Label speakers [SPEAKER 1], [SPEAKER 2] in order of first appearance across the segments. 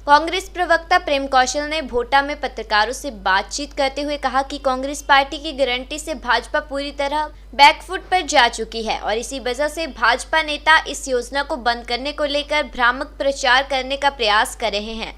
[SPEAKER 1] कांग्रेस प्रवक्ता प्रेम कौशल ने भोटा में पत्रकारों से बातचीत करते हुए कहा कि कांग्रेस पार्टी की गारंटी से भाजपा पूरी तरह बैकफुट पर जा चुकी है और इसी वजह से भाजपा नेता इस योजना को बंद करने को लेकर भ्रामक प्रचार करने का प्रयास कर रहे हैं।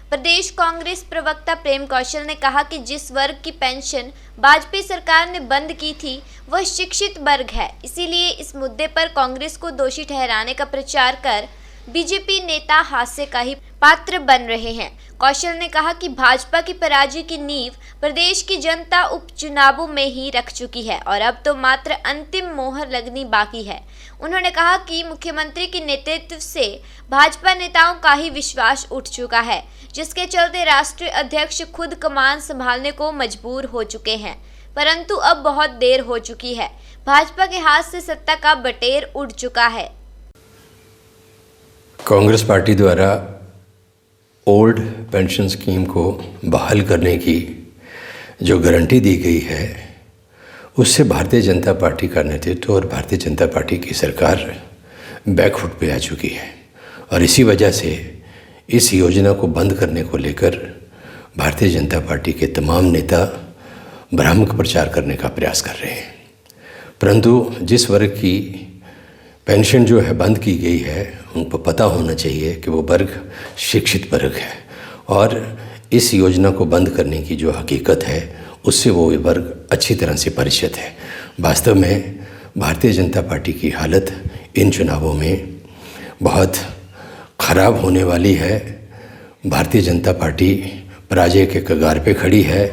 [SPEAKER 1] प्रदेश कांग्रेस प्रवक्ता प्रेम कौशल ने कहा कि जिस वर्ग की पेंशन वाजपेयी सरकार ने बंद की थी वह शिक्षित वर्ग है, इसीलिए इस मुद्दे पर कांग्रेस को दोषी ठहराने का प्रचार कर बीजेपी नेता हास्य का ही पात्र बन रहे हैं। कौशल ने कहा कि भाजपा की पराजय की नींव प्रदेश की जनता उपचुनावों में ही रख चुकी है और अब तो मात्र अंतिम मोहर लगनी बाकी है। उन्होंने कहा कि मुख्यमंत्री के नेतृत्व से भाजपा नेताओं का ही विश्वास उठ चुका है, जिसके चलते राष्ट्रीय अध्यक्ष खुद कमान संभालने को मजबूर हो चुके हैं, परंतु अब बहुत देर हो चुकी है। भाजपा के हाथ से सत्ता का बटेर उड़ चुका है।
[SPEAKER 2] कांग्रेस पार्टी द्वारा ओल्ड पेंशन स्कीम को बहाल करने की जो गारंटी दी गई है, उससे भारतीय जनता पार्टी का नेतृत्व और भारतीय जनता पार्टी की सरकार बैकफुट पे आ चुकी है और इसी वजह से इस योजना को बंद करने को लेकर भारतीय जनता पार्टी के तमाम नेता भ्रामक प्रचार करने का प्रयास कर रहे हैं। परंतु जिस वर्ग की पेंशन जो है बंद की गई है, उनको पता होना चाहिए कि वो वर्ग शिक्षित वर्ग है और इस योजना को बंद करने की जो हकीकत है उससे वो वर्ग अच्छी तरह से परिचित है। वास्तव में भारतीय जनता पार्टी की हालत इन चुनावों में बहुत ख़राब होने वाली है। भारतीय जनता पार्टी पराजय के कगार पे खड़ी है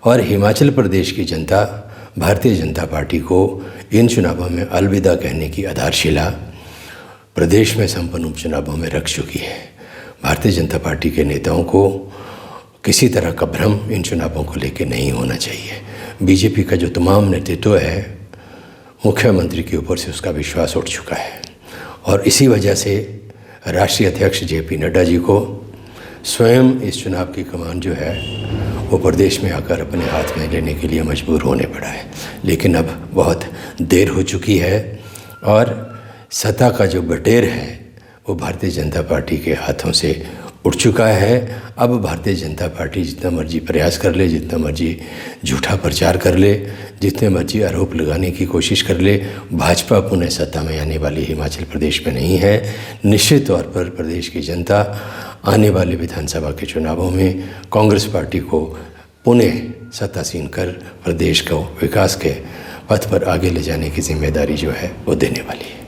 [SPEAKER 2] और हिमाचल प्रदेश की जनता भारतीय जनता पार्टी को इन चुनावों में अलविदा कहने की आधारशिला प्रदेश में संपन्न उपचुनावों में रख चुकी है। भारतीय जनता पार्टी के नेताओं को किसी तरह का भ्रम इन चुनावों को लेकर नहीं होना चाहिए। बीजेपी का जो तमाम नेतृत्व है, मुख्यमंत्री के ऊपर से उसका विश्वास उठ चुका है और इसी वजह से राष्ट्रीय अध्यक्ष जेपी नड्डा जी को स्वयं इस चुनाव की कमान जो है वो प्रदेश में आकर अपने हाथ में लेने के लिए मजबूर होने पड़ा है। लेकिन अब बहुत देर हो चुकी है और सत्ता का जो बटेर है वो भारतीय जनता पार्टी के हाथों से उठ चुका है। अब भारतीय जनता पार्टी जितना मर्जी प्रयास कर ले, जितना मर्जी झूठा प्रचार कर ले, जितने मर्जी आरोप लगाने की कोशिश कर ले, भाजपा पुनः सत्ता में आने वाली हिमाचल प्रदेश में नहीं है। निश्चित तौर पर प्रदेश की जनता आने वाले विधानसभा के चुनावों में कांग्रेस पार्टी को पुनः सत्तासीन कर प्रदेश को विकास के पथ पर आगे ले जाने की जिम्मेदारी जो है वो देने वाली है।